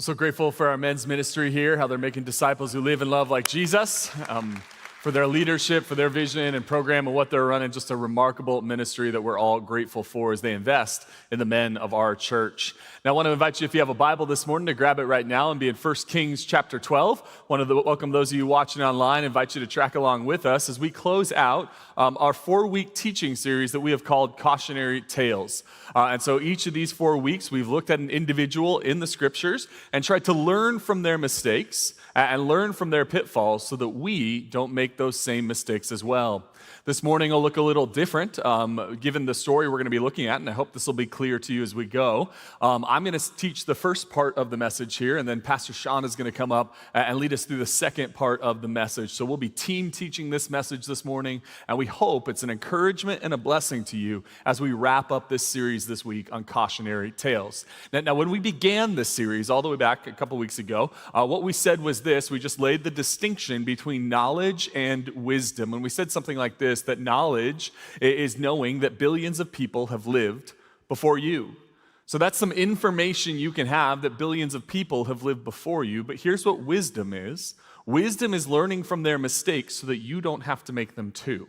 So grateful for our men's ministry here, how they're making disciples who live and love like Jesus, for their leadership, for their vision and program and what they're running. Just a remarkable ministry that we're all grateful for as they invest in the men of our church. Now, I want to invite you, if you have a Bible this morning, to grab it right now and be in 1 Kings chapter 12. Welcome those of you watching online, invite you to track along with us as we close out our 4-week teaching series that we have called Cautionary Tales. And so each of these 4 weeks, we've looked at an individual in the scriptures and tried to learn from their mistakes and learn from their pitfalls so that we don't make those same mistakes as well. This morning will look a little different given the story we're going to be looking at, and I hope this will be clear to you as we go. I'm going to teach the first part of the message here, and then Pastor Sean is going to come up and lead us through the second part of the message. So we'll be team teaching this message this morning, and we hope it's an encouragement and a blessing to you as we wrap up this series this week on Cautionary Tales. Now, when we began this series all the way back a couple weeks ago, what we said was this: we just laid the distinction between knowledge and wisdom, and we said something like this, that knowledge is knowing that billions of people have lived before you. So that's some information you can have, that billions of people have lived before you. But here's what wisdom is. Wisdom is learning from their mistakes so that you don't have to make them too.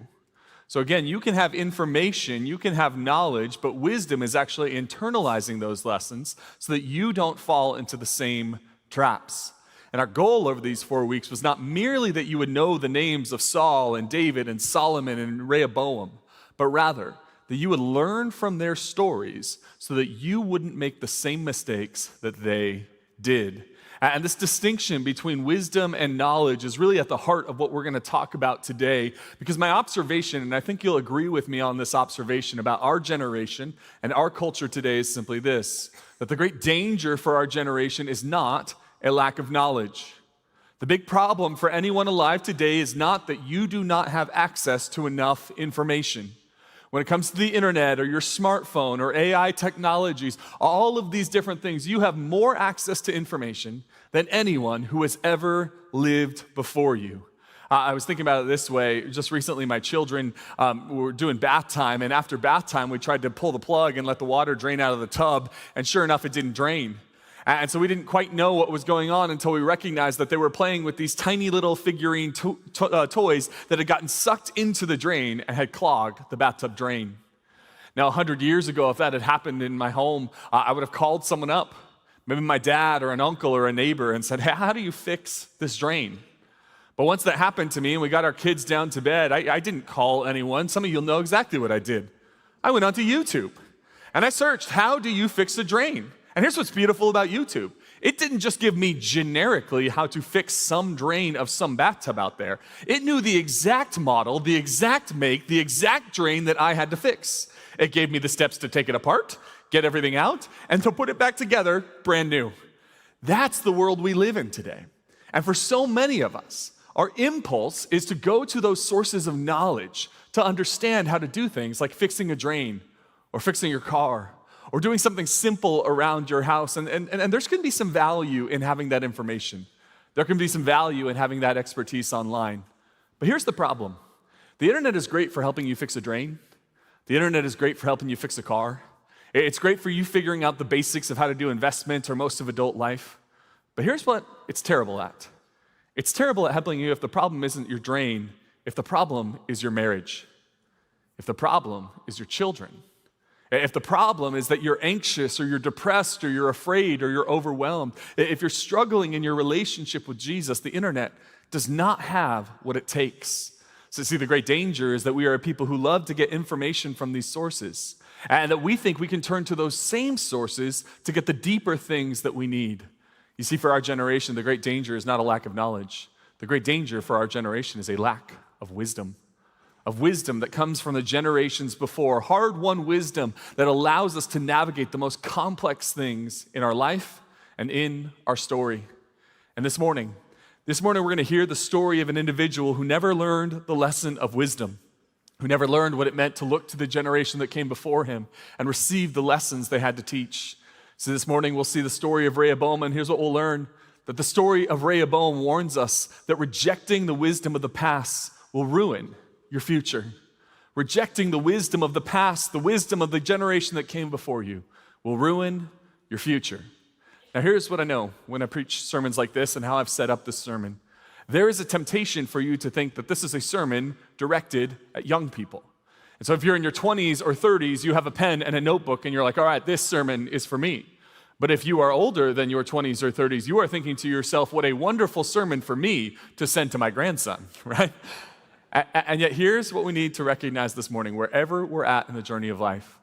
So again, you can have information, you can have knowledge, but wisdom is actually internalizing those lessons so that you don't fall into the same traps. And our goal over these 4 weeks was not merely that you would know the names of Saul and David and Solomon and Rehoboam, but rather that you would learn from their stories so that you wouldn't make the same mistakes that they did. And this distinction between wisdom and knowledge is really at the heart of what we're going to talk about today, because my observation, and I think you'll agree with me on this observation about our generation and our culture today, is simply this: that the great danger for our generation is not a lack of knowledge. The big problem for anyone alive today is not that you do not have access to enough information. When it comes to the internet or your smartphone or AI technologies, all of these different things, you have more access to information than anyone who has ever lived before you. I was thinking about it this way. Just recently, my children were doing bath time, and after bath time, we tried to pull the plug and let the water drain out of the tub, and sure enough, it didn't drain. And so we didn't quite know what was going on until we recognized that they were playing with these tiny little figurine toys that had gotten sucked into the drain and had clogged the bathtub drain. Now, 100 years ago, if that had happened in my home, I would have called someone up, maybe my dad or an uncle or a neighbor, and said, "Hey, how do you fix this drain?" But once that happened to me and we got our kids down to bed, I didn't call anyone. Some of you'll know exactly what I did. I went onto YouTube and I searched, "How do you fix a drain?" And here's what's beautiful about YouTube. It didn't just give me generically how to fix some drain of some bathtub out there. It knew the exact model, the exact make, the exact drain that I had to fix. It gave me the steps to take it apart, get everything out, and to put it back together brand new. That's the world we live in today. And for so many of us, our impulse is to go to those sources of knowledge to understand how to do things like fixing a drain or fixing your car, or doing something simple around your house. And there's going to be some value in having that information. There can be some value in having that expertise online. But here's the problem. The internet is great for helping you fix a drain. The internet is great for helping you fix a car. It's great for you figuring out the basics of how to do investment or most of adult life. But here's what it's terrible at. It's terrible at helping you if the problem isn't your drain, if the problem is your marriage, if the problem is your children. If the problem is that you're anxious or you're depressed or you're afraid or you're overwhelmed, if you're struggling in your relationship with Jesus, the internet does not have what it takes. So see, the great danger is that we are a people who love to get information from these sources, and that we think we can turn to those same sources to get the deeper things that we need. You see, for our generation, the great danger is not a lack of knowledge. The great danger for our generation is a lack of wisdom that comes from the generations before, hard-won wisdom that allows us to navigate the most complex things in our life and in our story. And this morning we're going to hear the story of an individual who never learned the lesson of wisdom, who never learned what it meant to look to the generation that came before him and receive the lessons they had to teach. So this morning we'll see the story of Rehoboam, and here's what we'll learn: that the story of Rehoboam warns us that rejecting the wisdom of the past will ruin your future. Rejecting the wisdom of the past, the wisdom of the generation that came before you, will ruin your future. Now, here's what I know when I preach sermons like this and how I've set up this sermon. There is a temptation for you to think that this is a sermon directed at young people. And so if you're in your 20s or 30s, you have a pen and a notebook and you're like, all right, this sermon is for me. But if you are older than your 20s or 30s, you are thinking to yourself, what a wonderful sermon for me to send to my grandson, right? And yet here's what we need to recognize this morning, wherever we're at in the journey of life,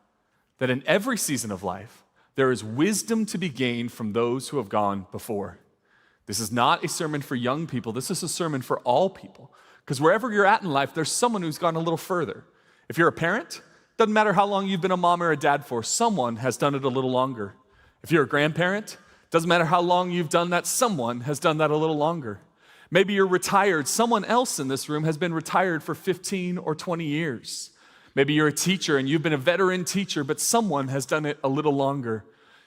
that in every season of life, there is wisdom to be gained from those who have gone before. This is not a sermon for young people. This is a sermon for all people. Because wherever you're at in life, there's someone who's gone a little further. If you're a parent, doesn't matter how long you've been a mom or a dad for, someone has done it a little longer. If you're a grandparent, doesn't matter how long you've done that, someone has done that a little longer. Maybe you're retired. Someone else in this room has been retired for 15 or 20 years. Maybe you're a teacher and you've been a veteran teacher, but someone has done it a little longer.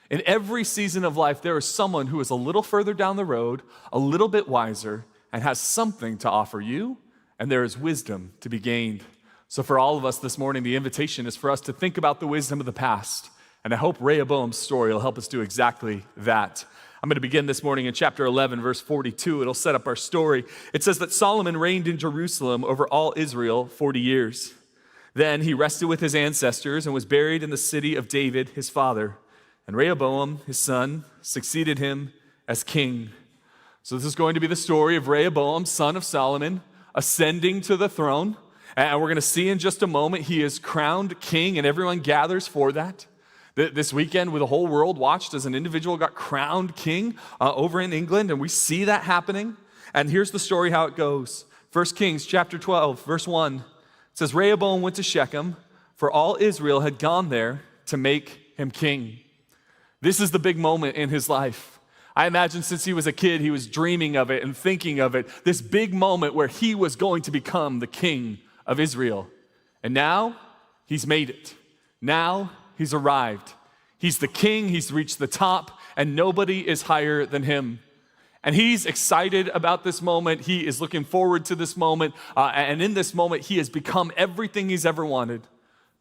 In every season of life, there is someone who is a little further down the road, a little bit wiser, and has something to offer you, and there is wisdom to be gained. So for all of us this morning, the invitation is for us to think about the wisdom of the past, and I hope Rehoboam's story will help us do exactly that. I'm going to begin this morning in chapter 11, verse 42. It'll set up our story. It says that Solomon reigned in Jerusalem over all Israel 40 years. Then he rested with his ancestors and was buried in the city of David, his father. And Rehoboam, his son, succeeded him as king. So this is going to be the story of Rehoboam, son of Solomon, ascending to the throne. And we're going to see in just a moment he is crowned king, and everyone gathers for that. This weekend, the whole world watched as an individual got crowned king over in England, and we see that happening. And here's the story how it goes. 1 Kings chapter 12, verse 1. It says, Rehoboam went to Shechem, for all Israel had gone there to make him king. This is the big moment in his life. I imagine since he was a kid, he was dreaming of it and thinking of it, this big moment where he was going to become the king of Israel. And now, he's made it. Now, he's arrived. He's the king, he's reached the top, and nobody is higher than him. And he's excited about this moment. He is looking forward to this moment. And in this moment, he has become everything he's ever wanted.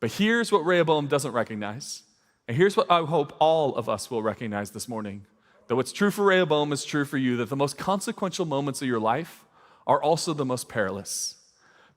But here's what Rehoboam doesn't recognize. And here's what I hope all of us will recognize this morning. That what's true for Rehoboam is true for you. That the most consequential moments of your life are also the most perilous.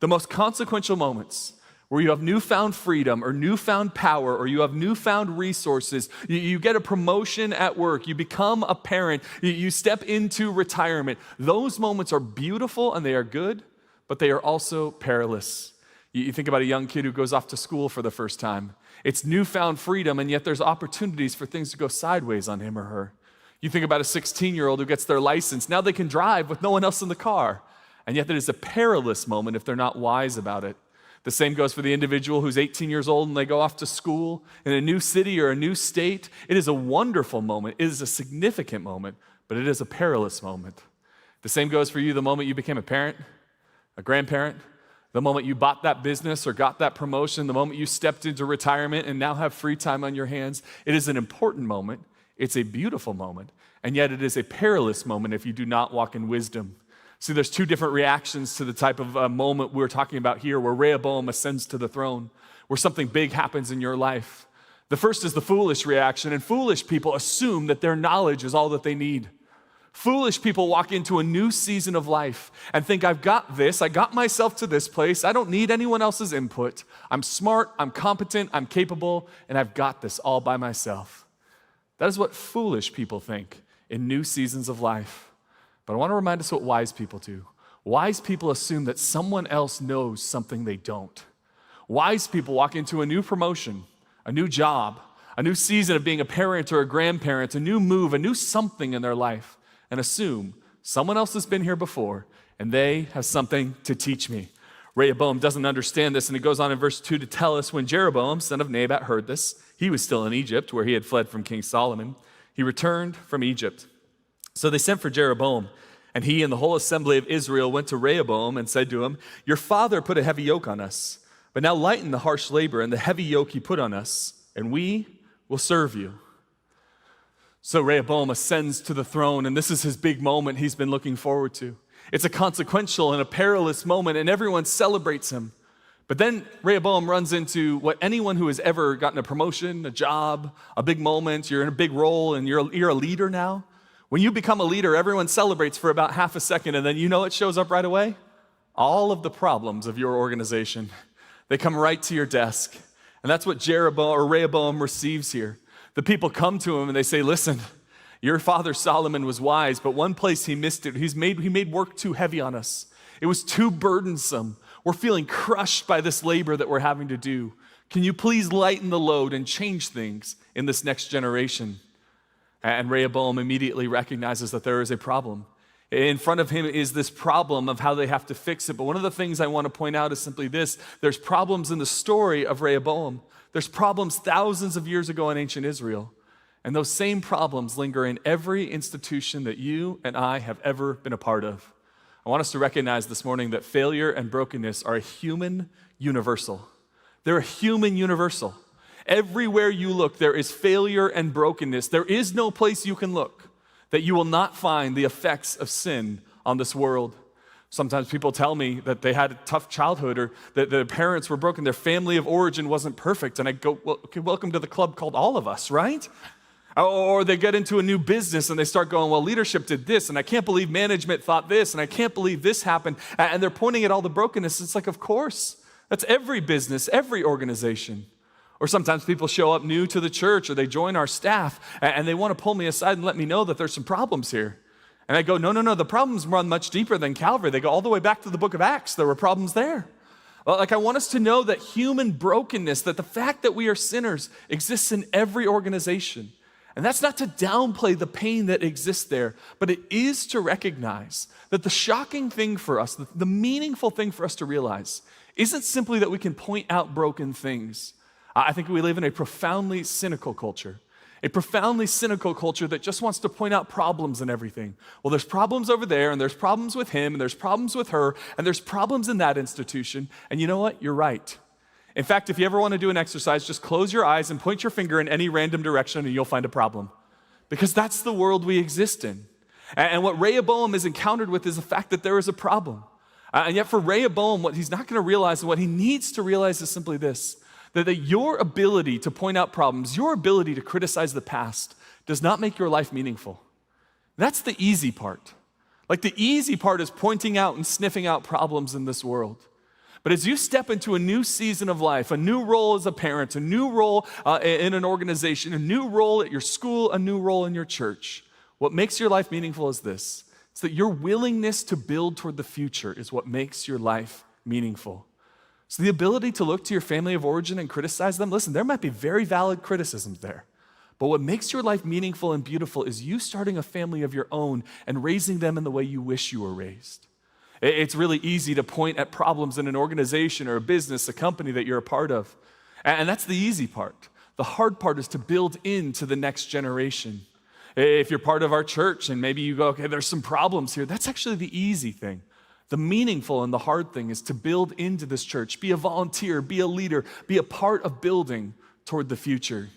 The most consequential moments where you have newfound freedom or newfound power or you have newfound resources, you get a promotion at work, you become a parent, you step into retirement. Those moments are beautiful and they are good, but they are also perilous. You think about a young kid who goes off to school for the first time. It's newfound freedom, and yet there's opportunities for things to go sideways on him or her. You think about a 16-year-old who gets their license. Now they can drive with no one else in the car, and yet that is a perilous moment if they're not wise about it. The same goes for the individual who's 18 years old and they go off to school in a new city or a new state. It is a wonderful moment. It is a significant moment, but it is a perilous moment. The same goes for you the moment you became a parent, a grandparent, the moment you bought that business or got that promotion, the moment you stepped into retirement and now have free time on your hands. It is an important moment. It's a beautiful moment, and yet it is a perilous moment if you do not walk in wisdom. See, there's two different reactions to the type of moment we're talking about here where Rehoboam ascends to the throne, where something big happens in your life. The first is the foolish reaction, and foolish people assume that their knowledge is all that they need. Foolish people walk into a new season of life and think, I've got this, I got myself to this place, I don't need anyone else's input. I'm smart, I'm competent, I'm capable, and I've got this all by myself. That is what foolish people think in new seasons of life. But I want to remind us what wise people do. Wise people assume that someone else knows something they don't. Wise people walk into a new promotion, a new job, a new season of being a parent or a grandparent, a new move, a new something in their life, and assume someone else has been here before and they have something to teach me. Rehoboam doesn't understand this, and he goes on in verse 2 to tell us when Jeroboam, son of Nebat, heard this, he was still in Egypt where he had fled from King Solomon. He returned from Egypt. So they sent for Jeroboam, and he and the whole assembly of Israel went to Rehoboam and said to him, your father put a heavy yoke on us, but now lighten the harsh labor and the heavy yoke he put on us, and we will serve you. So Rehoboam ascends to the throne, and this is his big moment he's been looking forward to. It's a consequential and a perilous moment, and everyone celebrates him. But then Rehoboam runs into what anyone who has ever gotten a promotion, a job, a big moment, you're in a big role and you're a leader now. When you become a leader, everyone celebrates for about half a second, and then you know it shows up right away? All of the problems of your organization. They come right to your desk. And that's what Rehoboam receives here. The people come to him and they say, listen, your father Solomon was wise, but one place he missed it. He made work too heavy on us. It was too burdensome. We're feeling crushed by this labor that we're having to do. Can you please lighten the load and change things in this next generation? And Rehoboam immediately recognizes that there is a problem. In front of him is this problem of how they have to fix it. But one of the things I want to point out is simply this. There's problems in the story of Rehoboam. There's problems thousands of years ago in ancient Israel. And those same problems linger in every institution that you and I have ever been a part of. I want us to recognize this morning that failure and brokenness are a human universal. They're a human universal. Everywhere you look, there is failure and brokenness. There is no place you can look that you will not find the effects of sin on this world. Sometimes people tell me that they had a tough childhood or that their parents were broken, their family of origin wasn't perfect. And I go, well, okay, welcome to the club called All of Us, right? Or they get into a new business and they start going, well, leadership did this, and I can't believe management thought this, and I can't believe this happened. And they're pointing at all the brokenness. It's like, of course, that's every business, every organization. Or sometimes people show up new to the church or they join our staff and they want to pull me aside and let me know that there's some problems here. And I go, no, the problems run much deeper than Calvary. They go all the way back to the book of Acts. There were problems there. Well, I want us to know that human brokenness, that the fact that we are sinners exists in every organization. And that's not to downplay the pain that exists there, but it is to recognize that the shocking thing for us, the meaningful thing for us to realize, isn't simply that we can point out broken things. I think we live in a profoundly cynical culture that just wants to point out problems and everything. Well, there's problems over there, and there's problems with him, and there's problems with her, and there's problems in that institution. And you know what? You're right. In fact, if you ever want to do an exercise, just close your eyes and point your finger in any random direction, and you'll find a problem. Because that's the world we exist in. And what Rehoboam is encountered with is the fact that there is a problem. And yet for Rehoboam, what he's not going to realize and what he needs to realize is simply this. That your ability to point out problems, your ability to criticize the past does not make your life meaningful. That's the easy part. Like the easy part is pointing out and sniffing out problems in this world. But as you step into a new season of life, a new role as a parent, a new role in an organization, a new role at your school, a new role in your church, what makes your life meaningful is this. It's that your willingness to build toward the future is what makes your life meaningful. So the ability to look to your family of origin and criticize them, listen, there might be very valid criticisms there. But what makes your life meaningful and beautiful is you starting a family of your own and raising them in the way you wish you were raised. It's really easy to point at problems in an organization or a business, a company that you're a part of. And that's the easy part. The hard part is to build into the next generation. If you're part of our church and maybe you go, okay, there's some problems here, that's actually the easy thing. The meaningful and the hard thing is to build into this church, be a volunteer, be a leader, be a part of building toward the future.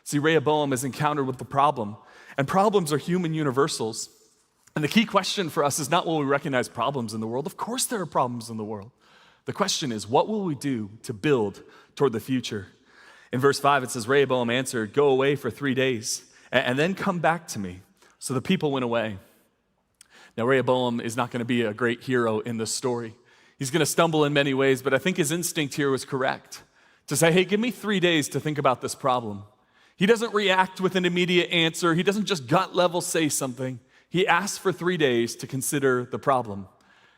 See, Rehoboam is encountered with the problem, and problems are human universals. And the key question for us is not will we recognize problems in the world? Of course there are problems in the world. The question is, what will we do to build toward the future? In verse 5, it says, Rehoboam answered, go away for 3 days, and then come back to me. So the people went away. Now, Rehoboam is not going to be a great hero in this story. He's going to stumble in many ways, but I think his instinct here was correct. To say, hey, give me 3 days to think about this problem. He doesn't react with an immediate answer. He doesn't just gut level say something. He asks for 3 days to consider the problem.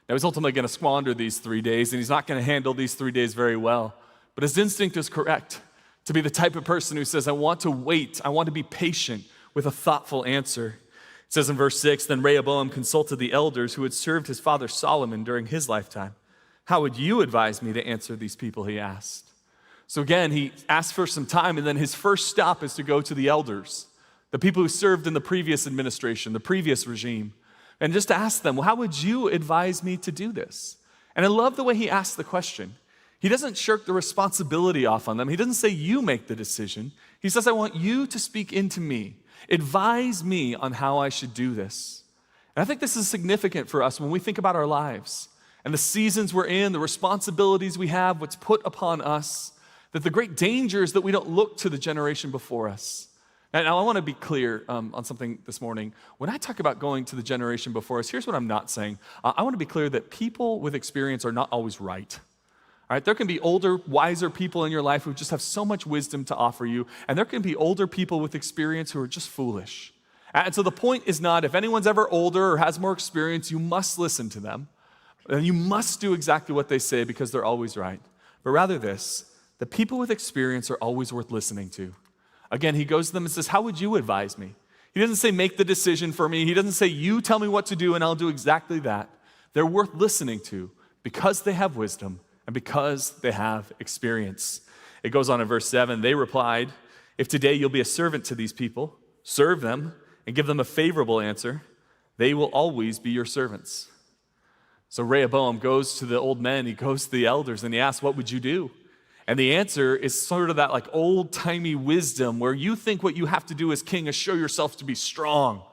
Now, he's ultimately going to squander these 3 days, and he's not going to handle these 3 days very well. But his instinct is correct to be the type of person who says, I want to wait. I want to be patient with a thoughtful answer. It says in verse 6, then Rehoboam consulted the elders who had served his father Solomon during his lifetime. How would you advise me to answer these people, he asked. So again, he asked for some time, and then his first stop is to go to the elders, the people who served in the previous administration, the previous regime, and just to ask them, well, how would you advise me to do this? And I love the way he asked the question. He doesn't shirk the responsibility off on them. He doesn't say, you make the decision. He says, I want you to speak into me. Advise me on how I should do this. And I think this is significant for us when we think about our lives. and the seasons we're in, the responsibilities we have, what's put upon us, that the great danger is that we don't look to the generation before us. Now I want to be clear on something this morning. When I talk about going to the generation before us, here's what I'm not saying. I want to be clear that people with experience are not always right. All right, there can be older, wiser people in your life who just have so much wisdom to offer you, and there can be older people with experience who are just foolish. And so the point is not if anyone's ever older or has more experience, you must listen to them, and you must do exactly what they say because they're always right. But rather this, the people with experience are always worth listening to. Again, he goes to them and says, how would you advise me? He doesn't say make the decision for me. He doesn't say you tell me what to do and I'll do exactly that. They're worth listening to because they have wisdom and because they have experience. It goes on in verse 7, they replied, if today you'll be a servant to these people, serve them and give them a favorable answer, they will always be your servants. So Rehoboam goes to the old men, he goes to the elders, and he asks, what would you do? And the answer is sort of that like old-timey wisdom where you think what you have to do as king is show yourself to be strong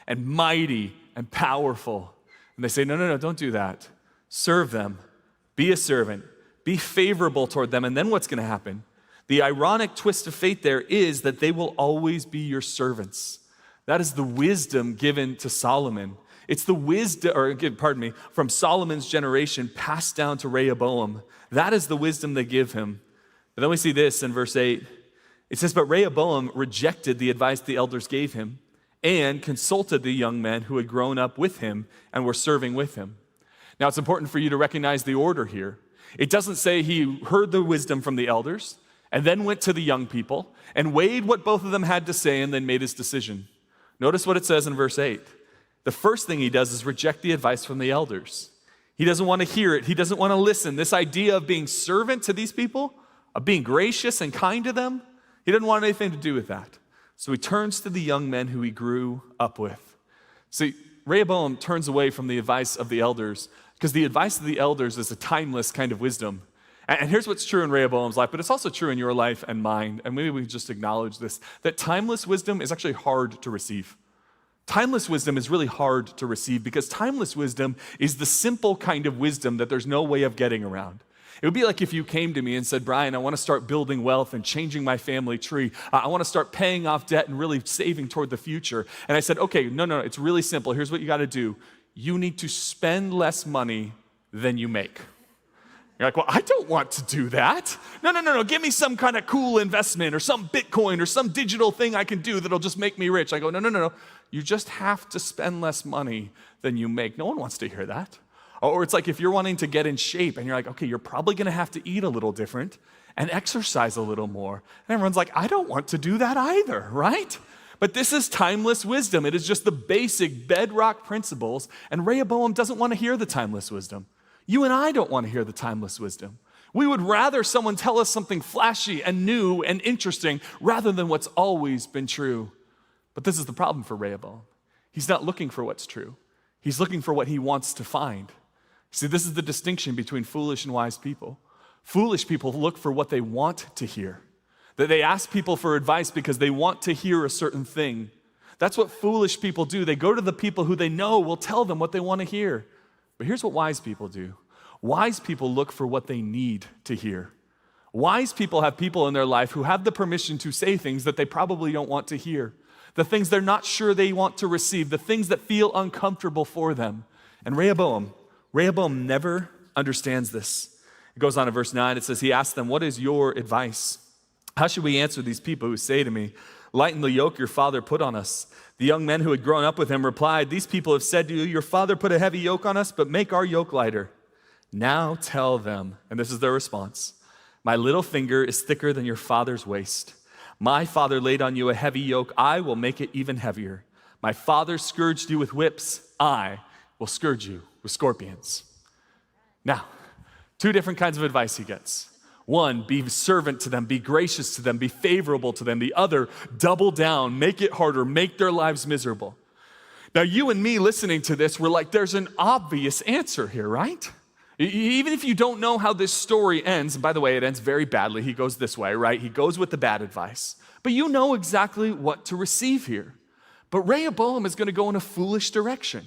and mighty and powerful. And they say, no, don't do that. Serve them. Be a servant. Be favorable toward them. And then what's going to happen? The ironic twist of fate there is that they will always be your servants. That is the wisdom given to Solomon. It's the wisdom, from Solomon's generation passed down to Rehoboam. That is the wisdom they give him. But then we see this in verse 8. It says, but Rehoboam rejected the advice the elders gave him and consulted the young men who had grown up with him and were serving with him. Now, it's important for you to recognize the order here. It doesn't say he heard the wisdom from the elders and then went to the young people and weighed what both of them had to say and then made his decision. Notice what it says in verse 8. The first thing he does is reject the advice from the elders. He doesn't want to hear it. He doesn't want to listen. This idea of being servant to these people, of being gracious and kind to them, he doesn't want anything to do with that. So he turns to the young men who he grew up with. See, Rehoboam turns away from the advice of the elders because the advice of the elders is a timeless kind of wisdom. And here's what's true in Rehoboam's life, but it's also true in your life and mine. And maybe we can just acknowledge this, that timeless wisdom is actually hard to receive. Timeless wisdom is really hard to receive because timeless wisdom is the simple kind of wisdom that there's no way of getting around. It would be like if you came to me and said, Brian, I want to start building wealth and changing my family tree. I want to start paying off debt and really saving toward the future. And I said, okay, no, it's really simple. Here's what you got to do. You need to spend less money than you make. You're like, well, I don't want to do that. No. Give me some kind of cool investment or some Bitcoin or some digital thing I can do that'll just make me rich. I go, no. You just have to spend less money than you make. No one wants to hear that. Or it's like if you're wanting to get in shape and you're like, okay, you're probably going to have to eat a little different and exercise a little more. And everyone's like, I don't want to do that either, right? But this is timeless wisdom. It is just the basic bedrock principles. And Rehoboam doesn't want to hear the timeless wisdom. You and I don't want to hear the timeless wisdom. We would rather someone tell us something flashy and new and interesting rather than what's always been true. But this is the problem for Rehoboam. He's not looking for what's true. He's looking for what he wants to find. See, this is the distinction between foolish and wise people. Foolish people look for what they want to hear. That they ask people for advice because they want to hear a certain thing. That's what foolish people do. They go to the people who they know will tell them what they want to hear. But here's what wise people do. Wise people look for what they need to hear. Wise people have people in their life who have the permission to say things that they probably don't want to hear. The things they're not sure they want to receive. The things that feel uncomfortable for them. And Rehoboam never understands this. It goes on in verse 9. It says, he asked them, what is your advice? How should we answer these people who say to me, lighten the yoke your father put on us? The young men who had grown up with him replied, these people have said to you, your father put a heavy yoke on us, but make our yoke lighter. Now tell them, and this is their response, my little finger is thicker than your father's waist. My father laid on you a heavy yoke. I will make it even heavier. My father scourged you with whips. I will scourge you with scorpions. Now, two different kinds of advice he gets. One, be servant to them, be gracious to them, be favorable to them. The other, double down, make it harder, make their lives miserable. Now, you and me listening to this, we're like, there's an obvious answer here, right? Even if you don't know how this story ends, and by the way, it ends very badly. He goes this way, right? He goes with the bad advice. But you know exactly what to receive here. But Rehoboam is going to go in a foolish direction.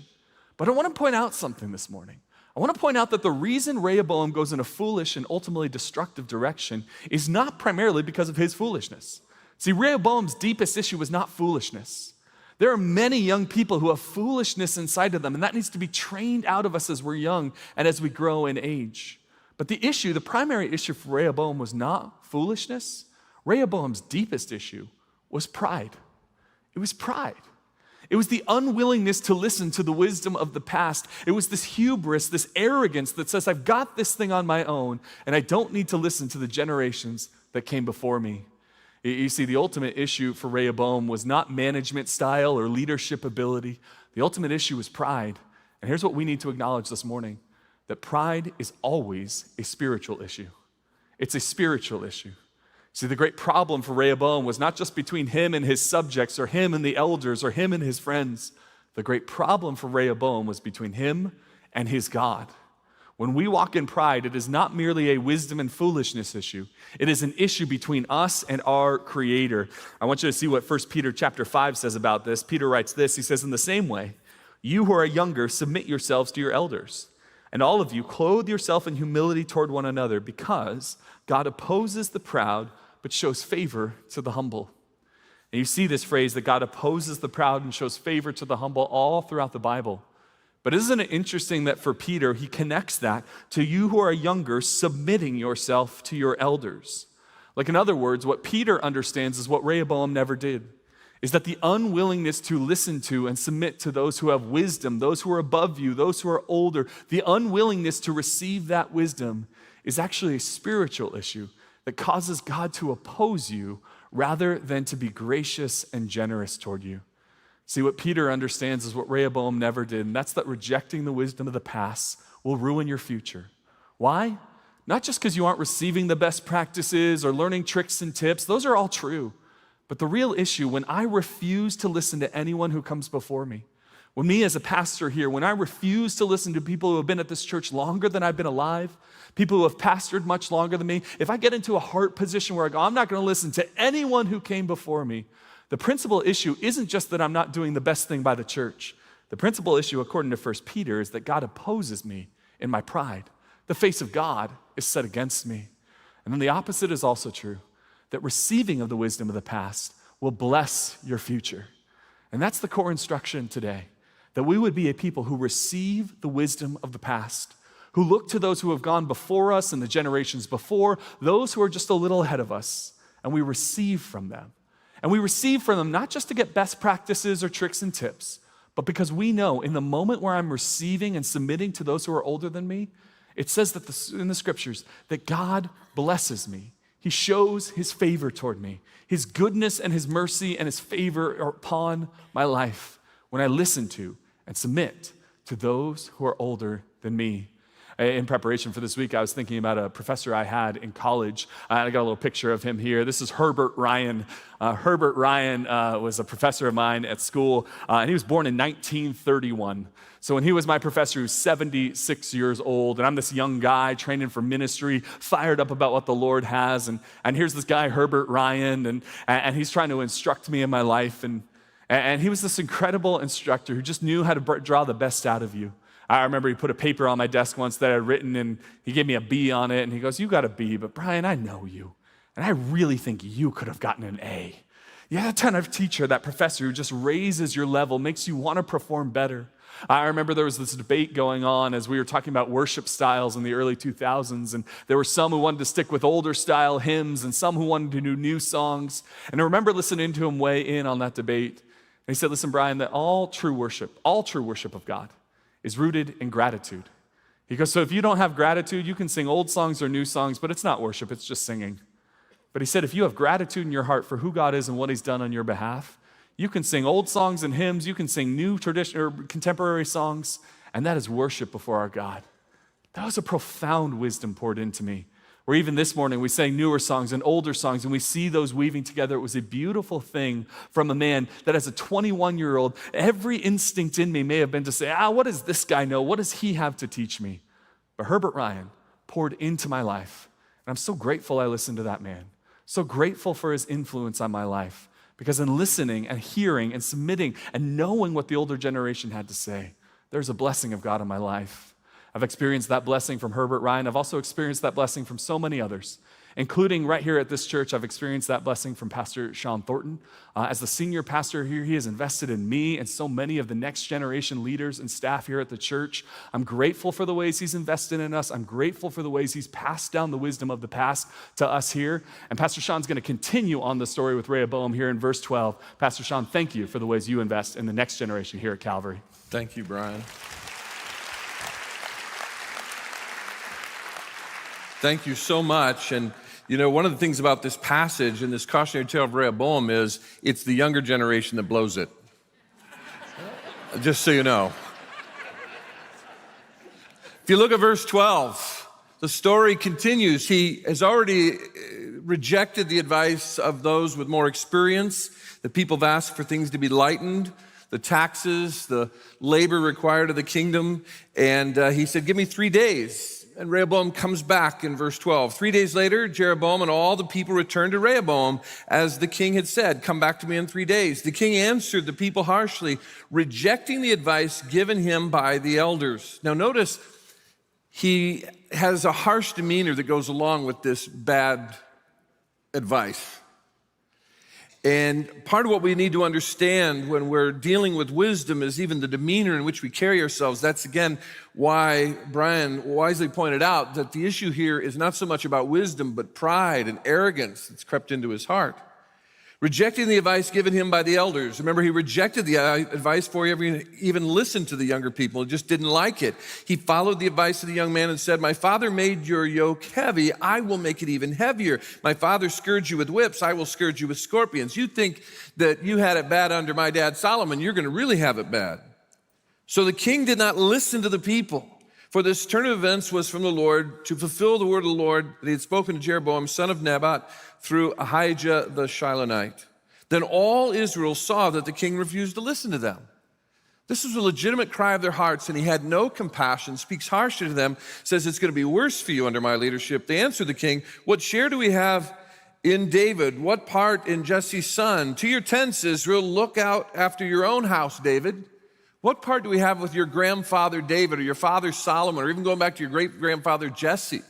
But I want to point out something this morning. I want to point out that the reason Rehoboam goes in a foolish and ultimately destructive direction is not primarily because of his foolishness. See, Rehoboam's deepest issue was not foolishness. There are many young people who have foolishness inside of them, and that needs to be trained out of us as we're young and as we grow in age. But the primary issue for Rehoboam was not foolishness. Rehoboam's deepest issue was pride. It was pride. It was the unwillingness to listen to the wisdom of the past. It was this hubris, this arrogance that says, I've got this thing on my own, and I don't need to listen to the generations that came before me. You see, the ultimate issue for Rehoboam was not management style or leadership ability. The ultimate issue was pride. And here's what we need to acknowledge this morning, that pride is always a spiritual issue. It's a spiritual issue. See, the great problem for Rehoboam was not just between him and his subjects or him and the elders or him and his friends. The great problem for Rehoboam was between him and his God. When we walk in pride, it is not merely a wisdom and foolishness issue. It is an issue between us and our Creator. I want you to see what 1 Peter chapter 5 says about this. Peter writes this. He says, in the same way, you who are younger, submit yourselves to your elders. And all of you, clothe yourself in humility toward one another, because God opposes the proud, but shows favor to the humble. And you see this phrase that God opposes the proud and shows favor to the humble all throughout the Bible. But isn't it interesting that for Peter, he connects that to you who are younger, submitting yourself to your elders. Like in other words, what Peter understands is what Rehoboam never did, is that the unwillingness to listen to and submit to those who have wisdom, those who are above you, those who are older, the unwillingness to receive that wisdom is actually a spiritual issue that causes God to oppose you rather than to be gracious and generous toward you. See, what Peter understands is what Rehoboam never did, and that's that rejecting the wisdom of the past will ruin your future. Why? Not just because you aren't receiving the best practices or learning tricks and tips. Those are all true. But the real issue, when I refuse to listen to anyone who comes before me, when me as a pastor here, when I refuse to listen to people who have been at this church longer than I've been alive, people who have pastored much longer than me, if I get into a heart position where I go, I'm not going to listen to anyone who came before me, the principal issue isn't just that I'm not doing the best thing by the church. The principal issue, according to 1 Peter, is that God opposes me in my pride. The face of God is set against me. And then the opposite is also true, that receiving of the wisdom of the past will bless your future. And that's the core instruction today, that we would be a people who receive the wisdom of the past, who look to those who have gone before us and the generations before, those who are just a little ahead of us, and we receive from them. And we receive from them not just to get best practices or tricks and tips, but because we know in the moment where I'm receiving and submitting to those who are older than me, it says that in the scriptures that God blesses me. He shows his favor toward me. His goodness and his mercy and his favor are upon my life when I listen to and submit to those who are older than me. In preparation for this week, I was thinking about a professor I had in college. I got a little picture of him here. This is Herbert Ryan. Herbert Ryan was a professor of mine at school, and he was born in 1931. So when he was my professor, he was 76 years old, and I'm this young guy training for ministry, fired up about what the Lord has, and here's this guy, Herbert Ryan, and he's trying to instruct me in my life, and he was this incredible instructor who just knew how to draw the best out of you. I remember he put a paper on my desk once that I had written, and he gave me a B on it, and he goes, you got a B, but Brian, I know you, and I really think you could have gotten an A. You're that kind of teacher, that professor who just raises your level, makes you want to perform better. I remember there was this debate going on as we were talking about worship styles in the early 2000s, and there were some who wanted to stick with older style hymns and some who wanted to do new songs. And I remember listening to him weigh in on that debate. And he said, listen, Brian, that all true worship of God is rooted in gratitude. He goes, so if you don't have gratitude, you can sing old songs or new songs, but it's not worship, it's just singing. But he said, if you have gratitude in your heart for who God is and what he's done on your behalf, you can sing old songs and hymns, you can sing new tradition or contemporary songs, and that is worship before our God. That was a profound wisdom poured into me. Or even this morning, we sang newer songs and older songs, and we see those weaving together. It was a beautiful thing from a man that as a 21-year-old, every instinct in me may have been to say, what does this guy know? What does he have to teach me? But Herbert Ryan poured into my life, and I'm so grateful I listened to that man. So grateful for his influence on my life, because in listening and hearing and submitting and knowing what the older generation had to say, there's a blessing of God in my life. I've experienced that blessing from Herbert Ryan. I've also experienced that blessing from so many others, including right here at this church. I've experienced that blessing from Pastor Sean Thornton. As the senior pastor here, he has invested in me and so many of the next generation leaders and staff here at the church. I'm grateful for the ways he's invested in us. I'm grateful for the ways he's passed down the wisdom of the past to us here. And Pastor Sean's going to continue on the story with Rehoboam here in verse 12. Pastor Sean, thank you for the ways you invest in the next generation here at Calvary. Thank you, Brian. Thank you so much. And you know, one of the things about this passage and this cautionary tale of Rehoboam is it's the younger generation that blows it. Just so you know. If you look at verse 12, the story continues. He has already rejected the advice of those with more experience. The people have asked for things to be lightened, the taxes, the labor required of the kingdom. And he said, give me 3 days. And Rehoboam comes back in verse 12. 3 days later, Jeroboam and all the people returned to Rehoboam as the king had said, come back to me in 3 days. The king answered the people harshly, rejecting the advice given him by the elders. Now notice, he has a harsh demeanor that goes along with this bad advice. And part of what we need to understand when we're dealing with wisdom is even the demeanor in which we carry ourselves. That's, again, why Brian wisely pointed out that the issue here is not so much about wisdom, but pride and arrogance that's crept into his heart. Rejecting the advice given him by the elders. Remember, he rejected the advice before he ever even listened to the younger people. He just didn't like it. He followed the advice of the young man and said, my father made your yoke heavy. I will make it even heavier. My father scourged you with whips. I will scourge you with scorpions. You think that you had it bad under my dad Solomon. You're going to really have it bad. So the king did not listen to the people. For this turn of events was from the Lord to fulfill the word of the Lord that he had spoken to Jeroboam, son of Nebat, through Ahijah the Shilonite. Then all Israel saw that the king refused to listen to them. This was a legitimate cry of their hearts, and he had no compassion, speaks harshly to them, says it's going to be worse for you under my leadership. They answered the king, what share do we have in David? What part in Jesse's son? To your tents, Israel, look out after your own house, David. What part do we have with your grandfather David or your father Solomon or even going back to your great-grandfather Jesse?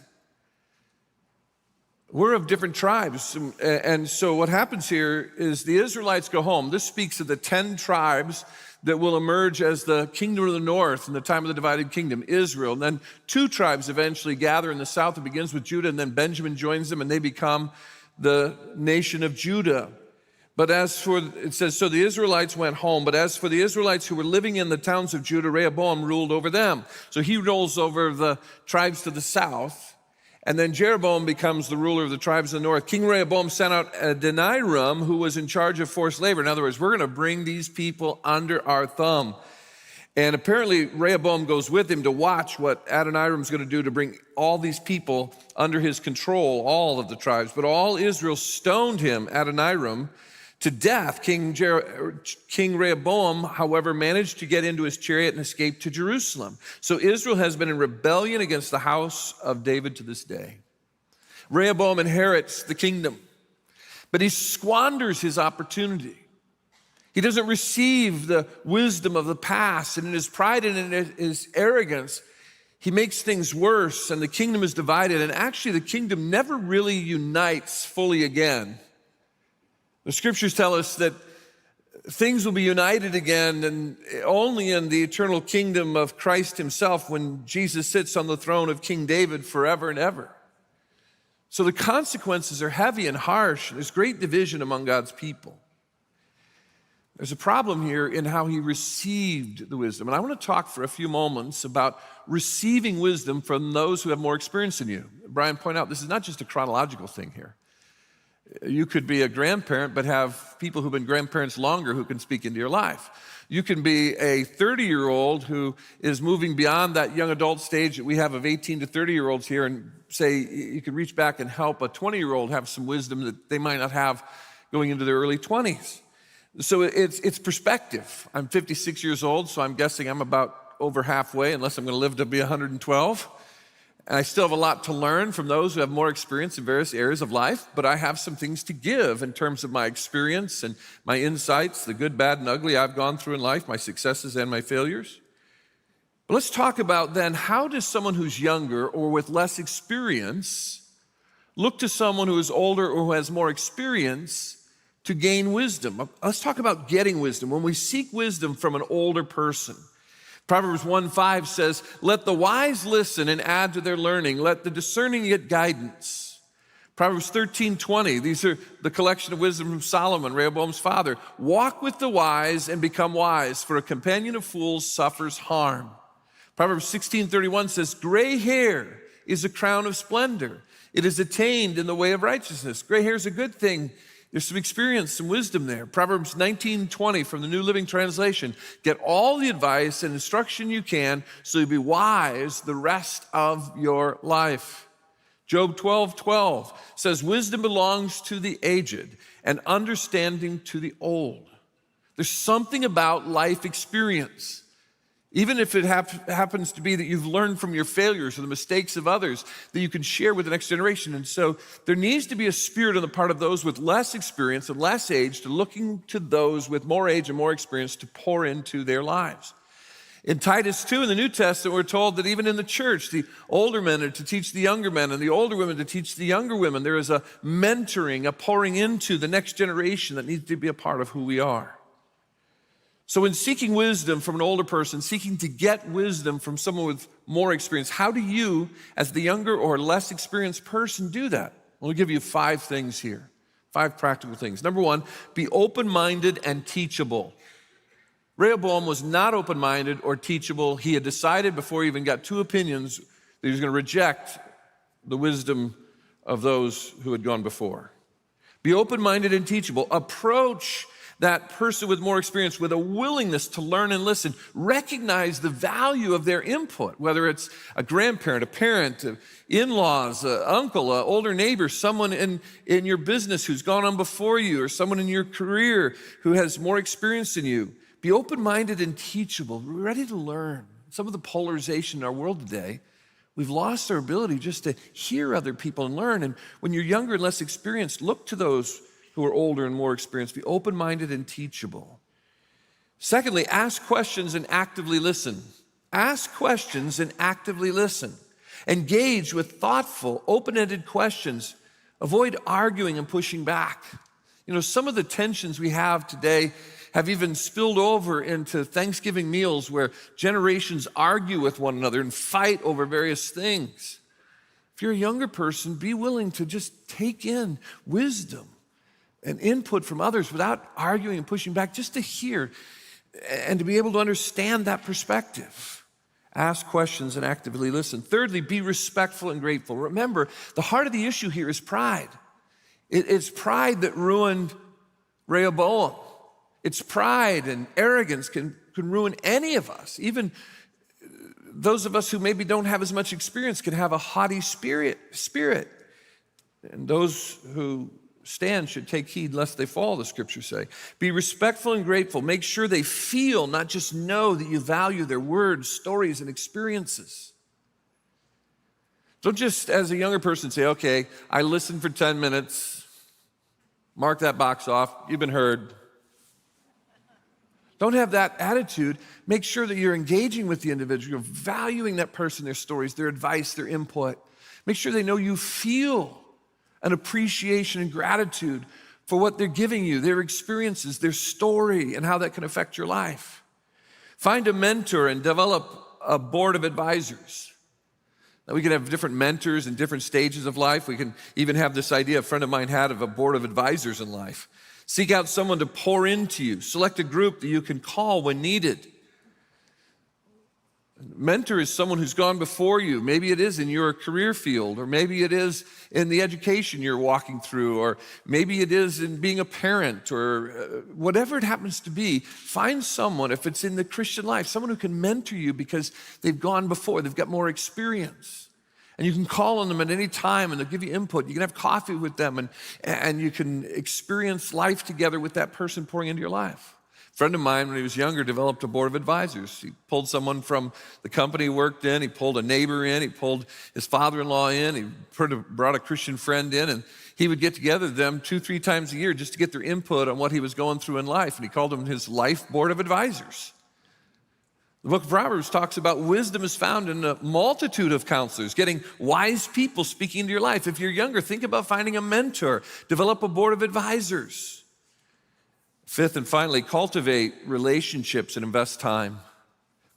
We're of different tribes. And so what happens here is the Israelites go home. This speaks of the 10 tribes that will emerge as the kingdom of the north in the time of the divided kingdom, Israel. And then 2 tribes eventually gather in the south. It begins with Judah, and then Benjamin joins them, and they become the nation of Judah. But as for, it says, so the Israelites went home, but as for the Israelites who were living in the towns of Judah, Rehoboam ruled over them. So he rules over the tribes to the south, and then Jeroboam becomes the ruler of the tribes of the north. King Rehoboam sent out Adoniram, who was in charge of forced labor. In other words, we're going to bring these people under our thumb. And apparently Rehoboam goes with him to watch what Adoniram's going to do to bring all these people under his control, all of the tribes. But all Israel stoned him, Adoniram, to death. King Rehoboam, however, managed to get into his chariot and escape to Jerusalem. So Israel has been in rebellion against the house of David to this day. Rehoboam inherits the kingdom, but he squanders his opportunity. He doesn't receive the wisdom of the past, and in his pride and in his arrogance, he makes things worse, and the kingdom is divided, and actually the kingdom never really unites fully again. The scriptures tell us that things will be united again and only in the eternal kingdom of Christ himself when Jesus sits on the throne of King David forever and ever. So the consequences are heavy and harsh. There's great division among God's people. There's a problem here in how he received the wisdom. And I want to talk for a few moments about receiving wisdom from those who have more experience than you. Brian pointed out this is not just a chronological thing here. You could be a grandparent, but have people who've been grandparents longer who can speak into your life. You can be a 30-year-old who is moving beyond that young adult stage that we have of 18 to 30-year-olds here and say you can reach back and help a 20-year-old have some wisdom that they might not have going into their early 20s. So it's perspective. I'm 56 years old, so I'm guessing I'm about over halfway, unless I'm going to live to be 112. And I still have a lot to learn from those who have more experience in various areas of life, but I have some things to give in terms of my experience and my insights, the good, bad, and ugly I've gone through in life, my successes and my failures. But let's talk about then, how does someone who's younger or with less experience look to someone who is older or who has more experience to gain wisdom? Let's talk about getting wisdom. When we seek wisdom from an older person, Proverbs 1:5 says, "Let the wise listen and add to their learning. Let the discerning get guidance." Proverbs 13:20, these are the collection of wisdom from Solomon, Rehoboam's father. "Walk with the wise and become wise, for a companion of fools suffers harm." Proverbs 16:31 says, "Gray hair is a crown of splendor. It is attained in the way of righteousness." Gray hair is a good thing. There's some experience, some wisdom there. Proverbs 19:20 from the New Living Translation, "Get all the advice and instruction you can, so you'll be wise the rest of your life." Job 12:12 says, "Wisdom belongs to the aged and understanding to the old." There's something about life experience. Even if it happens to be that you've learned from your failures or the mistakes of others, that you can share with the next generation. And so there needs to be a spirit on the part of those with less experience and less age to looking to those with more age and more experience to pour into their lives. In Titus 2 in the New Testament, we're told that even in the church, the older men are to teach the younger men and the older women to teach the younger women. There is a mentoring, a pouring into the next generation that needs to be a part of who we are. So in seeking wisdom from an older person, seeking to get wisdom from someone with more experience, how do you, as the younger or less experienced person, do that? I'll give you 5 things here, 5 practical things. Number 1, be open-minded and teachable. Rehoboam was not open-minded or teachable. He had decided before he even got 2 opinions that he was going to reject the wisdom of those who had gone before. Be open-minded and teachable. Approach that person with more experience with a willingness to learn and listen. Recognize the value of their input, whether it's a grandparent, a parent, in-laws, an uncle, an older neighbor, someone in your business who's gone on before you, or someone in your career who has more experience than you. Be open-minded and teachable, ready to learn. Some of the polarization in our world today, we've lost our ability just to hear other people and learn. And when you're younger and less experienced, look to those who are older and more experienced. Be open-minded and teachable. Secondly, ask questions and actively listen. Ask questions and actively listen. Engage with thoughtful, open-ended questions. Avoid arguing and pushing back. You know, some of the tensions we have today have even spilled over into Thanksgiving meals where generations argue with one another and fight over various things. If you're a younger person, be willing to just take in wisdom and input from others without arguing and pushing back, just to hear and to be able to understand that perspective. Ask questions and actively listen. Thirdly, be respectful and grateful. Remember, the heart of the issue here is pride. It's pride that ruined Rehoboam. It's pride and arrogance can ruin any of us. Even those of us who maybe don't have as much experience can have a haughty spirit. And those who stand should take heed lest they fall, the scriptures say. Be respectful and grateful. Make sure they feel, not just know, that you value their words, stories, and experiences. Don't just, as a younger person, say, okay, I listened for 10 minutes. Mark that box off. You've been heard. Don't have that attitude. Make sure that you're engaging with the individual, you're valuing that person, their stories, their advice, their input. Make sure they know you feel an appreciation and gratitude for what they're giving you, their experiences, their story, and how that can affect your life. Find a mentor and develop a board of advisors. Now, we can have different mentors in different stages of life. We can even have this idea a friend of mine had of a board of advisors in life. Seek out someone to pour into you. Select a group that you can call when needed. Mentor is someone who's gone before you. Maybe it is in your career field, or maybe it is in the education you're walking through, or maybe it is in being a parent, or whatever it happens to be. Find someone, if it's in the Christian life, someone who can mentor you because they've gone before, they've got more experience. And you can call on them at any time and they'll give you input. You can have coffee with them and you can experience life together with that person pouring into your life. A friend of mine, when he was younger, developed a board of advisors. He pulled someone from the company he worked in. He pulled a neighbor in. He pulled his father-in-law in. He brought a Christian friend in. And he would get together with them 2-3 times a year just to get their input on what he was going through in life. And he called them his life board of advisors. The book of Proverbs talks about wisdom is found in a multitude of counselors, getting wise people speaking into your life. If you're younger, think about finding a mentor, develop a board of advisors. Fifth and finally, cultivate relationships and invest time.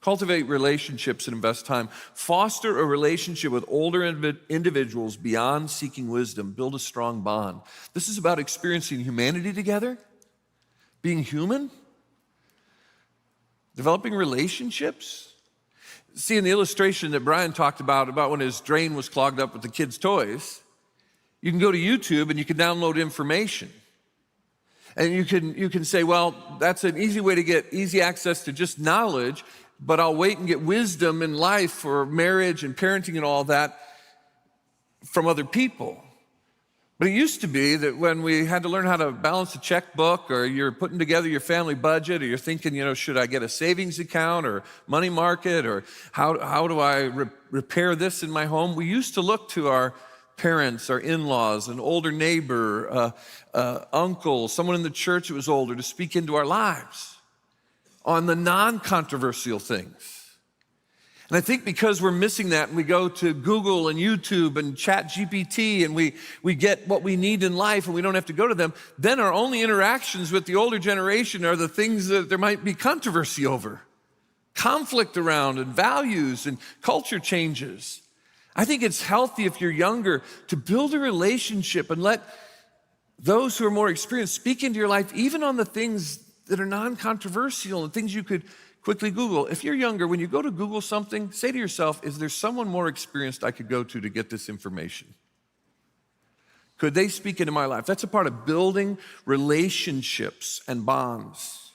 Cultivate relationships and invest time. Foster a relationship with older individuals beyond seeking wisdom. Build a strong bond. This is about experiencing humanity together, being human, developing relationships. See, in the illustration that Brian talked about when his drain was clogged up with the kids' toys, you can go to YouTube and you can download information. And you can say, well, that's an easy way to get easy access to just knowledge, but I'll wait and get wisdom in life for marriage and parenting and all that from other people. But it used to be that when we had to learn how to balance a checkbook, or you're putting together your family budget, or you're thinking, should I get a savings account or money market, or how do I repair this in my home? We used to look to our parents, our in-laws, an older neighbor, uncle, someone in the church that was older to speak into our lives on the non-controversial things. And I think because we're missing that, and we go to Google and YouTube and ChatGPT, and we get what we need in life and we don't have to go to them, then our only interactions with the older generation are the things that there might be controversy over, conflict around, and values and culture changes. I think it's healthy if you're younger to build a relationship and let those who are more experienced speak into your life, even on the things that are non-controversial and things you could quickly Google. If you're younger, when you go to Google something, say to yourself, is there someone more experienced I could go to get this information? Could they speak into my life? That's a part of building relationships and bonds.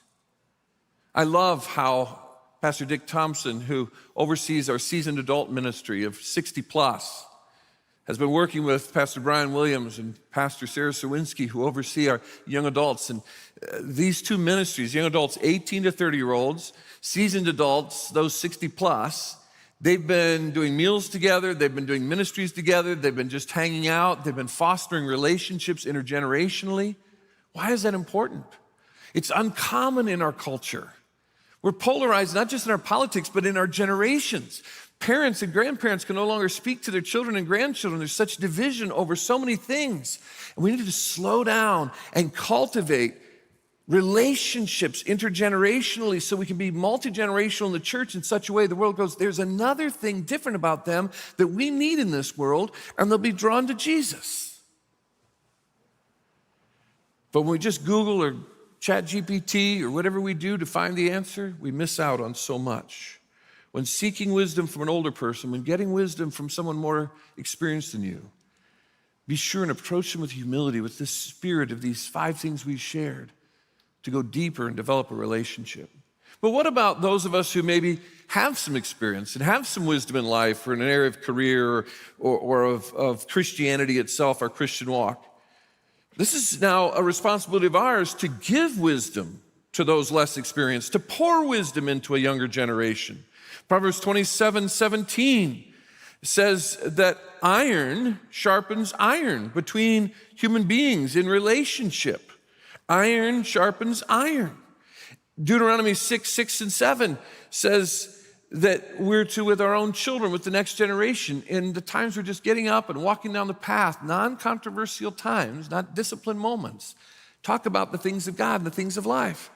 I love how Pastor Dick Thompson, who oversees our seasoned adult ministry of 60 plus, has been working with Pastor Brian Williams and Pastor Sarah Sawinski, who oversee our young adults. And these two ministries, young adults, 18 to 30-year-olds, seasoned adults, those 60 plus, they've been doing meals together, they've been doing ministries together, they've been just hanging out, they've been fostering relationships intergenerationally. Why is that important? It's uncommon in our culture. We're polarized not just in our politics, but in our generations. Parents and grandparents can no longer speak to their children and grandchildren. There's such division over so many things. And we need to slow down and cultivate relationships intergenerationally so we can be multi-generational in the church in such a way the world goes, there's another thing different about them that we need in this world, and they'll be drawn to Jesus. But when we just Google or ChatGPT or whatever we do to find the answer, we miss out on so much. When seeking wisdom from an older person, when getting wisdom from someone more experienced than you, be sure and approach them with humility, with this spirit of these 5 things we shared, to go deeper and develop a relationship. But what about those of us who maybe have some experience and have some wisdom in life, or in an area of career, or of Christianity itself, our Christian walk? This is now a responsibility of ours to give wisdom to those less experienced, to pour wisdom into a younger generation. Proverbs 27:17 says that iron sharpens iron between human beings in relationship. Iron sharpens iron. Deuteronomy 6 and 7 says that we're to, with our own children, with the next generation, in the times we're just getting up and walking down the path, non-controversial times, not disciplined moments, talk about the things of God and the things of life.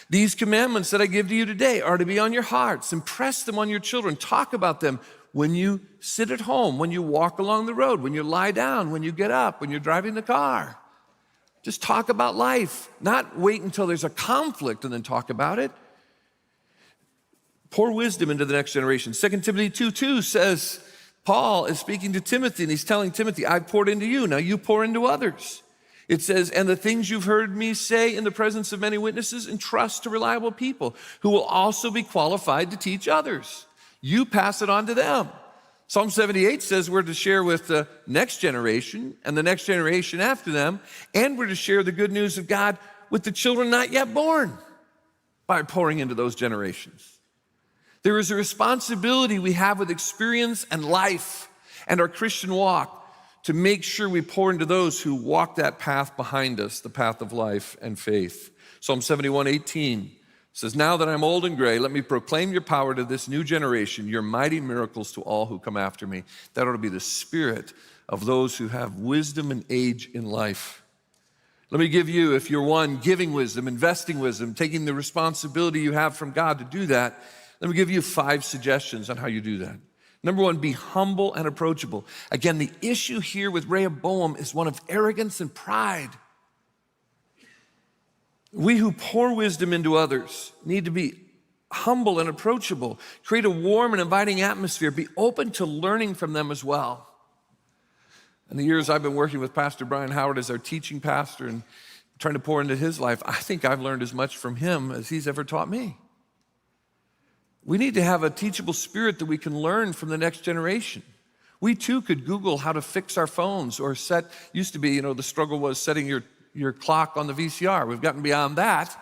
These commandments that I give to you today are to be on your hearts. Impress them on your children. Talk about them when you sit at home, when you walk along the road, when you lie down, when you get up, when you're driving the car. Just talk about life, not wait until there's a conflict and then talk about it. Pour wisdom into the next generation. 2 Timothy 2:2 says, Paul is speaking to Timothy, and he's telling Timothy, I've poured into you, now you pour into others. It says, and the things you've heard me say in the presence of many witnesses, entrust to reliable people who will also be qualified to teach others. You pass it on to them. Psalm 78 says we're to share with the next generation and the next generation after them, and we're to share the good news of God with the children not yet born by pouring into those generations. There is a responsibility we have with experience and life and our Christian walk to make sure we pour into those who walk that path behind us, the path of life and faith. Psalm 71:18 says, now that I'm old and gray, let me proclaim your power to this new generation, your mighty miracles to all who come after me. That ought to be the spirit of those who have wisdom and age in life. Let me give you, if you're one, giving wisdom, investing wisdom, taking the responsibility you have from God to do that, let me give you 5 suggestions on how you do that. Number 1, be humble and approachable. Again, the issue here with Rehoboam is one of arrogance and pride. We who pour wisdom into others need to be humble and approachable. Create a warm and inviting atmosphere. Be open to learning from them as well. In the years I've been working with Pastor Brian Howard as our teaching pastor and trying to pour into his life, I think I've learned as much from him as he's ever taught me. We need to have a teachable spirit that we can learn from the next generation. We too could Google how to fix our phones or used to be, the struggle was setting your clock on the VCR. We've gotten beyond that.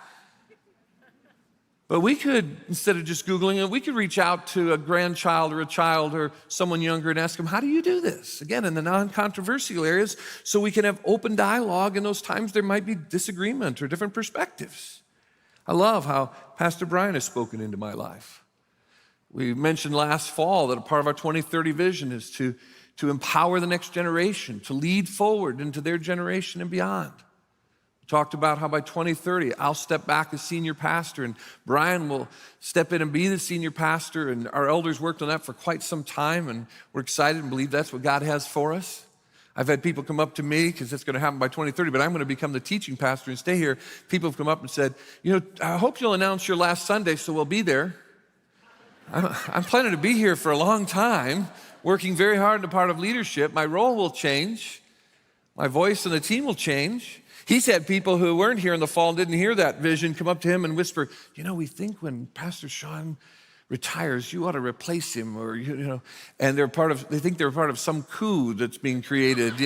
But we could, instead of just Googling it, we could reach out to a grandchild or a child or someone younger and ask them, how do you do this? Again, in the non-controversial areas, so we can have open dialogue. In those times, there might be disagreement or different perspectives. I love how Pastor Brian has spoken into my life. We mentioned last fall that a part of our 2030 vision is to empower the next generation, to lead forward into their generation and beyond. Talked about how by 2030, I'll step back as senior pastor and Brian will step in and be the senior pastor, and our elders worked on that for quite some time, and we're excited and believe that's what God has for us. I've had people come up to me, because it's going to happen by 2030, but I'm going to become the teaching pastor and stay here. People have come up and said, I hope you'll announce your last Sunday so we'll be there. I'm planning to be here for a long time, working very hard in the part of leadership. My role will change. My voice and the team will change. He's had people who weren't here in the fall and didn't hear that vision come up to him and whisper, we think when Pastor Sean retires, you ought to replace him, or, and they think they're part of some coup that's being created,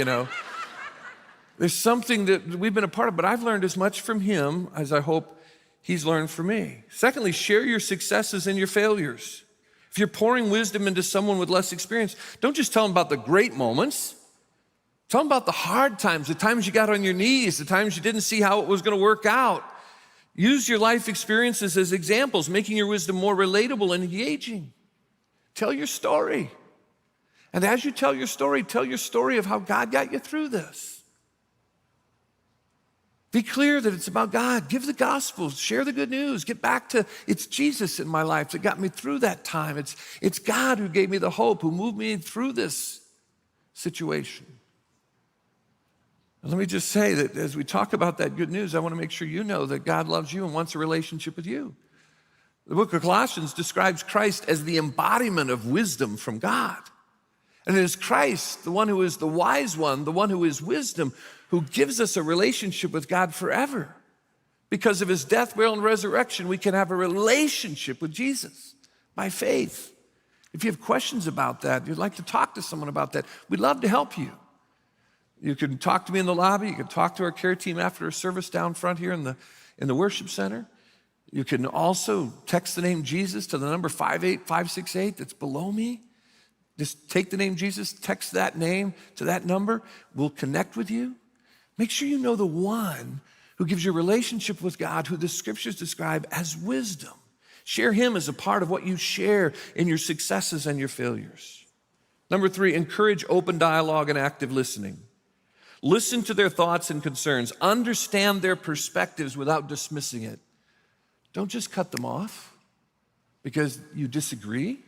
There's something that we've been a part of, but I've learned as much from him as I hope he's learned from me. Secondly, share your successes and your failures. If you're pouring wisdom into someone with less experience, don't just tell them about the great moments. Tell them about the hard times, the times you got on your knees, the times you didn't see how it was going to work out. Use your life experiences as examples, making your wisdom more relatable and engaging. Tell your story. And as you tell your story of how God got you through this. Be clear that it's about God. Give the gospel. Share the good news. Get back to, it's Jesus in my life that got me through that time. It's God who gave me the hope, who moved me through this situation. And let me just say that as we talk about that good news, I want to make sure you know that God loves you and wants a relationship with you. The book of Colossians describes Christ as the embodiment of wisdom from God. And it is Christ, the one who is the wise one, the one who is wisdom, who gives us a relationship with God forever. Because of his death, burial, and resurrection, we can have a relationship with Jesus by faith. If you have questions about that, you'd like to talk to someone about that, we'd love to help you. You can talk to me in the lobby. You can talk to our care team after a service down front here in the worship center. You can also text the name Jesus to the number 58568 that's below me. Just take the name Jesus, text that name to that number. We'll connect with you. Make sure you know the one who gives you a relationship with God, who the scriptures describe as wisdom. Share him as a part of what you share in your successes and your failures. Number 3, encourage open dialogue and active listening. Listen to their thoughts and concerns. Understand their perspectives without dismissing it. Don't just cut them off because you disagree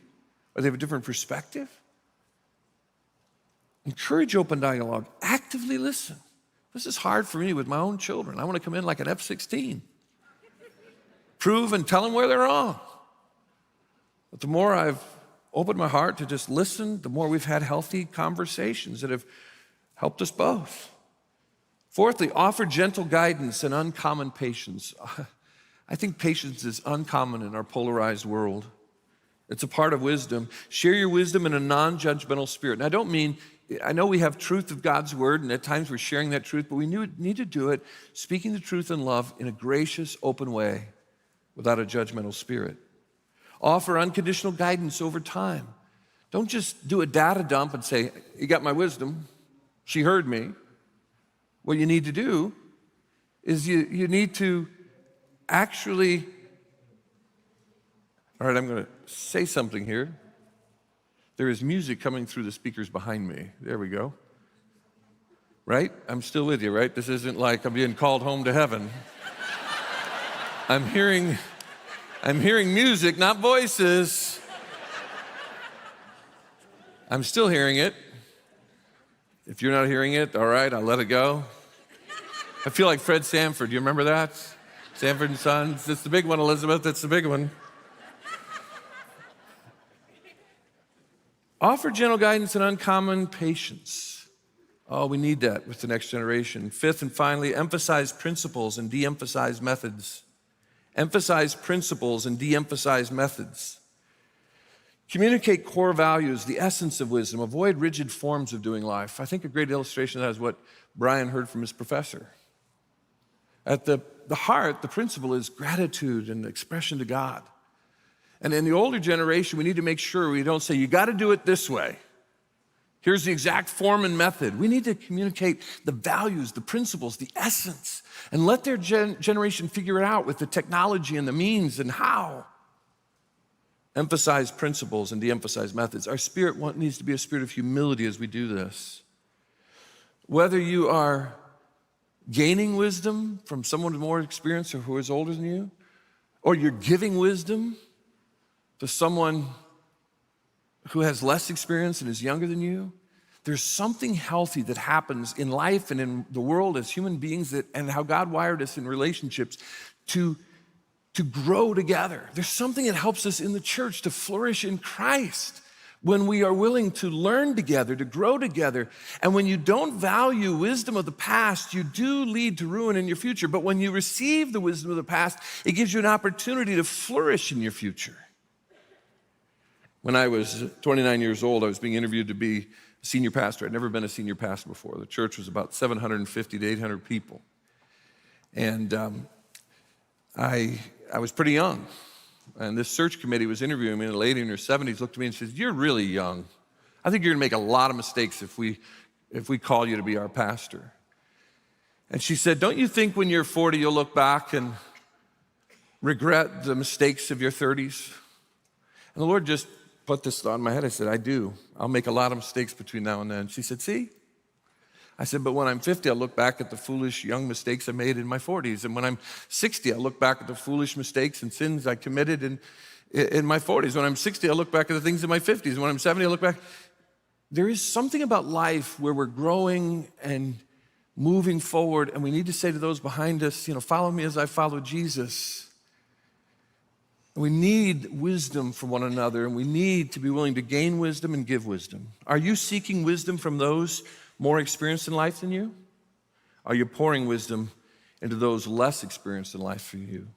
or they have a different perspective. Encourage open dialogue. Actively listen. This is hard for me with my own children. I want to come in like an F-16. Prove and tell them where they're wrong. But the more I've opened my heart to just listen, the more we've had healthy conversations that have helped us both. Fourthly, offer gentle guidance and uncommon patience. I think patience is uncommon in our polarized world. It's a part of wisdom. Share your wisdom in a non-judgmental spirit. And I know we have truth of God's word, and at times we're sharing that truth, but we need to do it speaking the truth in love in a gracious, open way without a judgmental spirit. Offer unconditional guidance over time. Don't just do a data dump and say, you got my wisdom. She heard me. What you need to do is you need to actually All right, I'm going to say something here. There is music coming through the speakers behind me. There we go. Right? I'm still with you, right? This isn't like I'm being called home to heaven. I'm hearing music, not voices. I'm still hearing it. If you're not hearing it, all right, I'll let it go. I feel like Fred Sanford. Do you remember that? Sanford and Sons. It's the big one, Elizabeth. That's the big one. Offer gentle guidance and uncommon patience. Oh, we need that with the next generation. Fifth and finally, emphasize principles and de-emphasize methods. Emphasize principles and de-emphasize methods. Communicate core values, the essence of wisdom. Avoid rigid forms of doing life. I think a great illustration of that is what Brian heard from his professor. At the heart, the principle is gratitude and expression to God. And in the older generation, we need to make sure we don't say, you got to do it this way. Here's the exact form and method. We need to communicate the values, the principles, the essence, and let their generation figure it out with the technology and the means and how. Emphasize principles and de-emphasize methods. Our spirit needs to be a spirit of humility as we do this. Whether you are gaining wisdom from someone with more experience or who is older than you, or you're giving wisdom to someone who has less experience and is younger than you, there's something healthy that happens in life and in the world as human beings and how God wired us in relationships to grow together. There's something that helps us in the church to flourish in Christ when we are willing to learn together, to grow together. And when you don't value wisdom of the past, you do lead to ruin in your future. But when you receive the wisdom of the past, it gives you an opportunity to flourish in your future. When I was 29 years old, I was being interviewed to be a senior pastor. I'd never been a senior pastor before. The church was about 750 to 800 people. And I was pretty young. And this search committee was interviewing me, and a lady in her 70s looked at me and said, "You're really young. I think you're gonna make a lot of mistakes if we call you to be our pastor." And she said, "Don't you think when you're 40, you'll look back and regret the mistakes of your 30s? And the Lord just put this thought in my head. I said, "I do. I'll make a lot of mistakes between now and then." She said, "See?" I said, "But when I'm 50, I'll look back at the foolish young mistakes I made in my 40s. And when I'm 60, I'll look back at the foolish mistakes and sins I committed in my 40s. When I'm 60, I'll look back at the things in my 50s. And when I'm 70, I'll look back." There is something about life where we're growing and moving forward, and we need to say to those behind us, follow me as I follow Jesus. We need wisdom from one another, and we need to be willing to gain wisdom and give wisdom. Are you seeking wisdom from those more experienced in life than you? Are you pouring wisdom into those less experienced in life for you?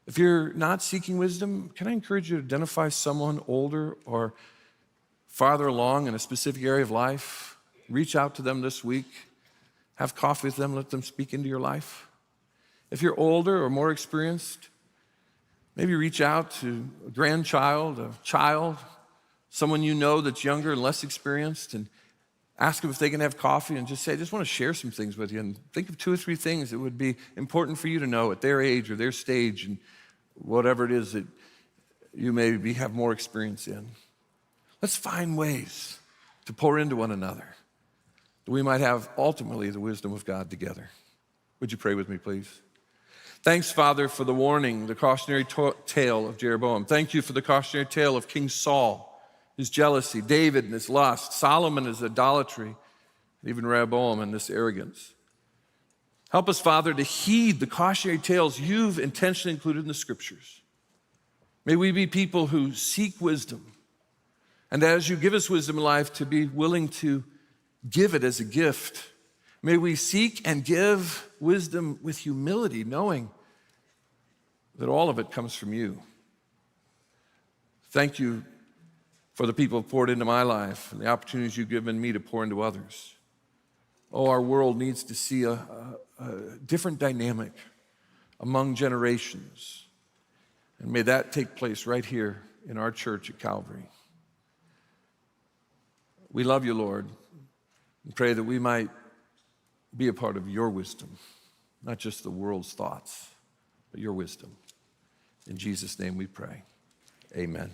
If you're not seeking wisdom, can I encourage you to identify someone older or farther along in a specific area of life? Reach out to them this week. Have coffee with them. Let them speak into your life. If you're older or more experienced, maybe reach out to a grandchild, a child, someone you know that's younger and less experienced, and ask them if they can have coffee and just say, "I just want to share some things with you." And think of 2 or 3 things that would be important for you to know at their age or their stage and whatever it is that you maybe have more experience in. Let's find ways to pour into one another, that we might have ultimately the wisdom of God together. Would you pray with me, please? Thanks, Father, for the warning, the cautionary tale of Jeroboam. Thank you for the cautionary tale of King Saul, his jealousy, David and his lust, Solomon his idolatry, and even Rehoboam and this arrogance. Help us, Father, to heed the cautionary tales you've intentionally included in the scriptures. May we be people who seek wisdom, and as you give us wisdom in life, to be willing to give it as a gift. May we seek and give wisdom with humility, knowing that all of it comes from you. Thank you for the people who've poured into my life and the opportunities you've given me to pour into others. Oh, our world needs to see a different dynamic among generations. And may that take place right here in our church at Calvary. We love you, Lord, and pray that we might be a part of your wisdom, not just the world's thoughts, but your wisdom. In Jesus' name we pray. amen.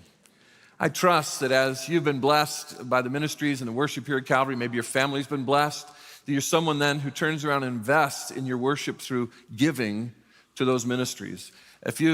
I trust that as you've been blessed by the ministries and the worship here at Calvary, maybe your family's been blessed, that you're someone then who turns around and invests in your worship through giving to those ministries. If you